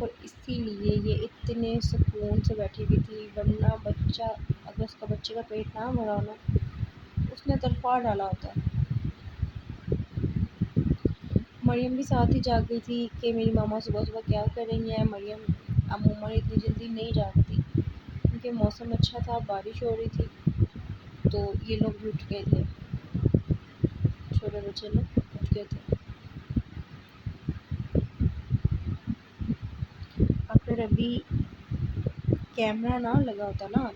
اور اسی لیے یہ اتنے سکون سے بیٹھی ہوئی تھی، ورنہ بچہ اگر اس کا بچے کا پیٹ نہ بھرا ہو نا، اس نے تڑپا ڈالا ہوتا ہے۔ مریم بھی ساتھ ہی جاگ گئی تھی کہ میری ماما صبح صبح کیا کر رہی ہیں۔ مریم عموماً اتنی جلدی نہیں جاگتی کیونکہ موسم اچھا تھا، بارش ہو رہی تھی، تو یہ لوگ بھی اٹھ گئے تھے، چھوٹے بچے لوگ اٹھ گئے تھے۔ اگر ابھی کیمرہ نہ لگا ہوتا نا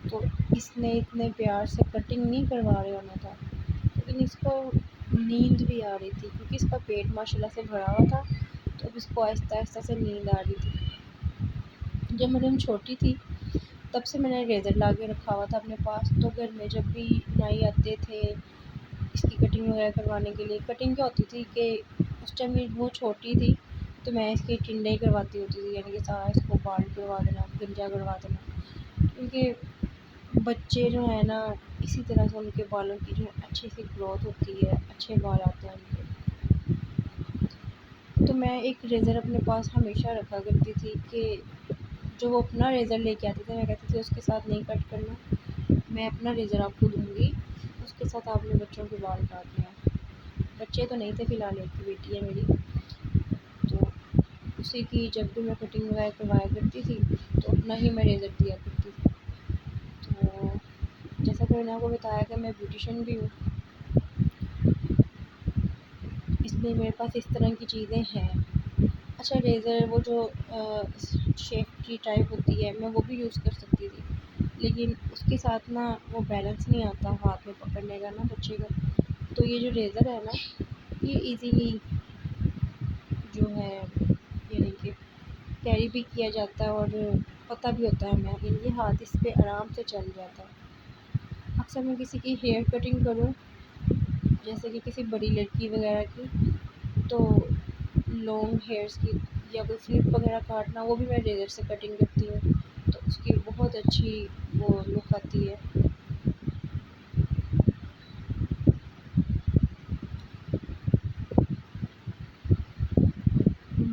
تو اس نے اتنے پیار سے کٹنگ نہیں کروا رہے ہونا تھا، لیکن اس کو نیند بھی آ رہی تھی کیونکہ اس کا پیٹ ماشاء اللہ سے بھرا ہوا تھا، تو اب اس کو آہستہ آہستہ سے نیند آ رہی تھی۔ جب مریم چھوٹی تھی تب سے میں نے ریزر لا کے رکھا ہوا تھا اپنے پاس، تو گھر میں جب بھی نائی آتے تھے اس کی کٹنگ وغیرہ کروانے کے لیے، کٹنگ کیا ہوتی تھی کہ اس ٹائم وہ چھوٹی تھی تو میں اس کی ٹنڈے ہی کرواتی ہوتی تھی، یعنی کہ سارا اس کو بال کروا دینا، گنجا کروا دینا، کیونکہ بچے جو ہیں نا اسی طرح سے ان کے بالوں کی جو اچھی سی گروتھ ہوتی ہے، اچھے بال آتے ہیں ان کے۔ تو میں ایک ریزر اپنے پاس ہمیشہ رکھا کرتی تھی کہ جو وہ اپنا ریزر لے کے آتے تھے میں کہتی تھی اس کے ساتھ نہیں کٹ کرنا، میں اپنا ریزر آپ کو دوں گی، اس کے ساتھ آپ نے بچوں کے بال کاٹنے ہیں۔ بچے تو نہیں تھے فی الحال، ایک بیٹی ہے میری، تو اسی کی جب بھی میں کٹنگ وغیرہ کروایا کرتی تھی تو اپنا ہی میں ریزر دیا کرتی تھی۔ تو جیسا کہ میں نے آپ کو بتایا کہ میں بیوٹیشین بھی ہوں، اس لیے میرے پاس اس طرح کی چیزیں ہیں۔ اچھا ریزر وہ جو شیپ کی ٹائپ ہوتی ہے میں وہ بھی یوز کر سکتی تھی، لیکن اس کے ساتھ نا وہ بیلنس نہیں آتا ہاتھ میں پکڑنے کا نا بچے کا، تو یہ جو ریزر ہے نا یہ ایزیلی جو ہے یعنی کہ کیری بھی کیا جاتا ہے اور پتہ بھی ہوتا ہے ہمیں، یعنی کہ ہاتھ اس پہ آرام سے چل جاتا ہے۔ اکثر میں کسی کی ہیئر کٹنگ کروں جیسے کہ کسی بڑی لڑکی وغیرہ کی، تو لانگ ہیئرس کی یا کوئی فلپ وغیرہ کاٹنا وہ بھی میں ریزر سے کٹنگ کرتی ہوں، تو اس کی بہت اچھی وہ لک آتی ہے۔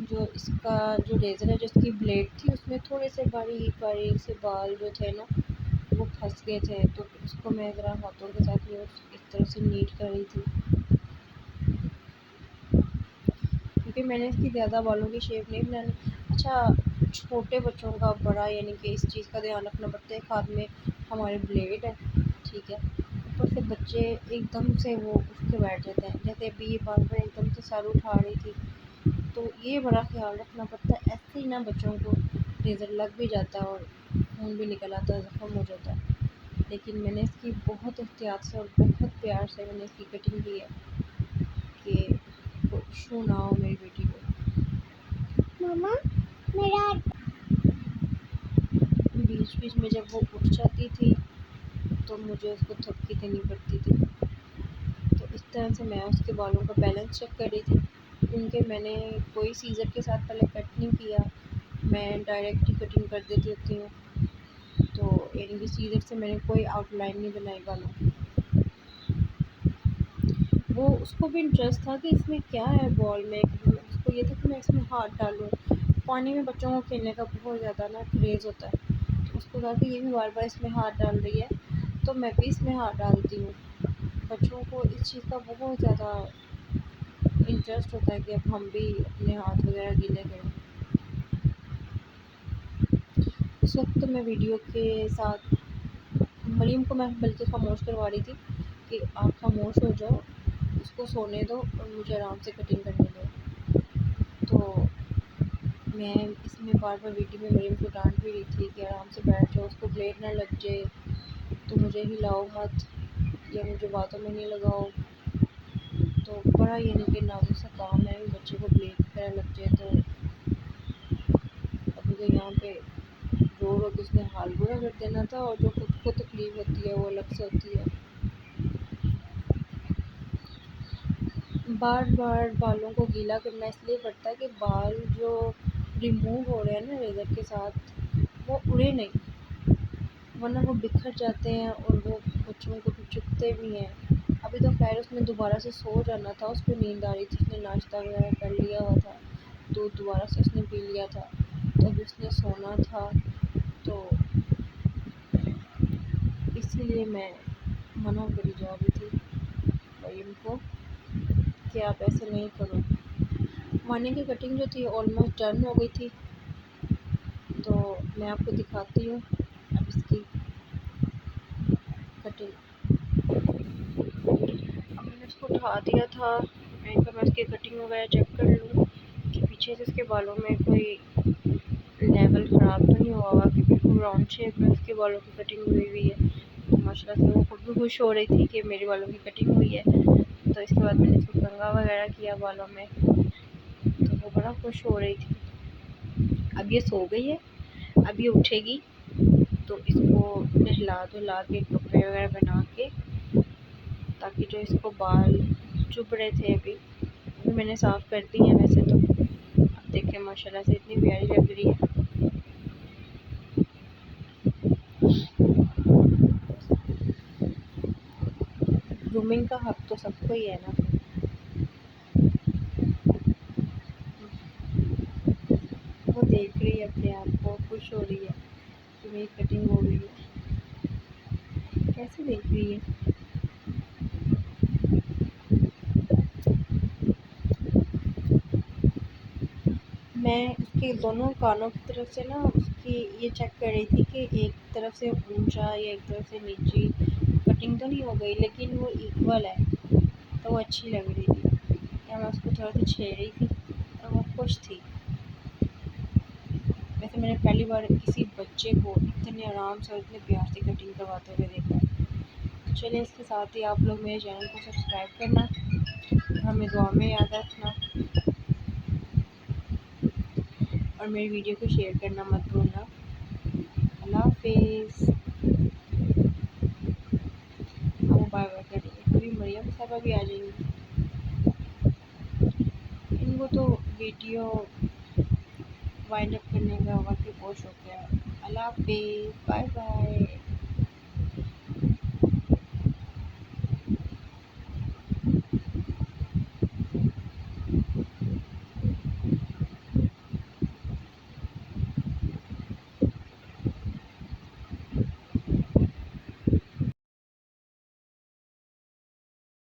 جو اس کا جو ریزر ہے جو اس کی بلیڈ تھی اس میں تھوڑے سے باریک باریک سے بال جو تھے نا وہ پھنس گئے تھے، تو اس کو میں ذرا ہاتھوں کے ساتھ اس طرح سے نیٹ کر رہی تھی، کیونکہ میں نے اس کی زیادہ بالوں کی شیپ نہیں بنانی۔ اچھا چھوٹے بچوں کا بڑا یعنی کہ اس چیز کا دھیان رکھنا پڑتا ہے، ایک ہاتھ میں ہمارے بلیڈ ہے، ٹھیک ہے، اوپر سے بچے ایک دم سے وہ اٹھ کے بیٹھ جاتے ہیں، جیسے ابھی یہ بار بار ایک دم سے سر اٹھا رہی تھی، تو یہ بڑا خیال رکھنا پڑتا ہے، ایسے ہی نہ بچوں کو ریزر لگ بھی جاتا ہے اور خون بھی نکل آتا ہے، زخم ہو جاتا ہے، لیکن میں نے اس کی بہت احتیاط سے اور بہت پیار سے میں نے اس کی کٹنگ کی ہے کہ کوئی ایشو نہ ہو میری بیٹی کو۔ ماما میرا بیچ بیچ میں جب وہ اٹھ جاتی تھی تو مجھے اس کو تھپکی دینی پڑتی تھی، تو اس طرح سے میں اس کے بالوں کا بیلنس چیک کر رہی تھی، کیونکہ میں نے کوئی سیزر کے ساتھ پہلے کٹ نہیں کیا، میں ڈائریکٹ ہی کٹنگ کر دیتی ہوتی ہوں، تو یعنی کہ سیزر سے میں نے کوئی آؤٹ لائن نہیں بنائی بالوں کی۔ وہ اس کو بھی انٹرسٹ تھا کہ اس میں کیا ہے بال میں، اس کو یہ تھا کہ میں اس میں ہاتھ ڈالوں، پانی میں بچوں کو کھیلنے کا بہت زیادہ نا کریز ہوتا ہے، تو اس کو کہا کہ یہ بھی بار بار اس میں ہاتھ ڈال رہی ہے تو میں بھی اس میں ہاتھ ڈالتی ہوں۔ بچوں کو اس چیز کا بہت زیادہ انٹرسٹ ہوتا ہے کہ اب ہم بھی اپنے ہاتھ وغیرہ گیلے کریں۔ اس وقت تو میں ویڈیو کے ساتھ مریم کو میں بلکہ خاموش کروا رہی تھی کہ آپ خاموش ہو جاؤ، اس کو سونے دو اور مجھے آرام سے کٹنگ کرنے دو، تو میں اس میں بار بار ویڈیو میں مریم کو ڈانٹ بھی رہی تھی کہ آرام سے بیٹھ جاؤ، اس کو بلیڈ نہ لگ جائے، تو مجھے ہلاؤ مت یا مجھے باتوں میں نہیں لگاؤ، تو بڑا یعنی کہ نازک سا کام ہے، بچے کو بلیڈ وغیرہ لگ جائے تو ابھی تو یہاں پہ رو رو کے اس نے حال برا کر دینا تھا، اور جو خود کو تکلیف ہوتی ہے وہ الگ سے ہوتی ہے۔ بار بار بالوں کو گیلا کرنا اس لیے پڑتا ہے کہ بال جو ریموو ہو رہے ہیں نا ریزر کے ساتھ وہ اڑے نہیں، ورنہ وہ بکھر جاتے ہیں اور وہ بچوں کو بھی چبھتے بھی ہیں۔ ابھی تو خیر اس نے دوبارہ سے سو جانا تھا، اس کو نیند آ رہی تھی، اس نے ناشتہ وغیرہ کر لیا ہوا تھا، دودھ دوبارہ سے اس نے پی لیا تھا، تو ابھی اس نے سونا تھا، تو اسی لیے میں منع کری جا رہی تھی مریم کو کہ آپ ایسے نہیں کرو۔ مانی کی کٹنگ جو تھی آلموسٹ ڈن ہو گئی تھی، تو میں آپ کو دکھاتی ہوں اب اس کی کٹنگ۔ اب میں نے اس کو اٹھا دیا تھا، میں اس کی کٹنگ وغیرہ چیک کر لوں کہ پیچھے سے اس کے بالوں میں کوئی لیول خراب تو نہیں ہوا ہوا، کہ بالکل راؤنڈ شیپ میں اس کے بالوں کی کٹنگ ہوئی ہوئی ہے۔ تو ماشاء اللہ سے وہ خود بھی خوش ہو رہی تھی کہ میرے بالوں کی کٹنگ ہوئی ہے۔ تو اس کے بعد میں نے اس کو کنگھا وغیرہ کیا بالوں میں، تو وہ بڑا خوش ہو رہی تھی۔ اب یہ سو گئی ہے، اب یہ اٹھے گی تو اس کو نہلا دھلا کے کپڑے وغیرہ بنا کے، تاکہ جو اس کو بال چبھ رہے تھے ابھی میں نے صاف کر دی ہیں ویسے تو۔ اب دیکھیں ماشاء اللہ سے اتنی پیاری لگ رہی ہے۔ گرومنگ کا حق تو سب کو ہی ہے نا۔ وہ دیکھ رہی ہے اپنے آپ کو، خوش ہو رہی ہے کہ میری کٹنگ ہو گئی ہے۔ کیسے دیکھ رہی ہے؟ میں اس کے دونوں کانوں کی طرف سے نا اس کی یہ چیک کر رہی تھی کہ ایک طرف سے اونچا یا ایک طرف سے نیچی کٹنگ تو نہیں ہو گئی، لیکن وہ ایکول ہے تو وہ اچھی لگ رہی تھی۔ یا میں اس کو تھوڑا سا چھیڑ رہی تھی اور وہ خوش تھی۔ ویسے میں نے پہلی بار کسی بچے کو اتنے آرام سے اور اتنے پیار سے کٹنگ کرواتے ہوئے دیکھا ہے۔ چلیں اس کے ساتھ ہی آپ لوگ میرے چینل کو سبسکرائب کرنا، ہمیں دعا میں یاد رکھنا، اور میری ویڈیو کو شیئر کرنا مت بھولنا۔ اللہ حافظ۔ وہ بائے بائے کر رہی ہے، ابھی مریم صاحبہ بھی آ جائیں گی، ان کو تو ویڈیو وائنڈ اپ کرنے کا وقت بہت شوق ہے۔ اللہ حافظ، بائے بائے۔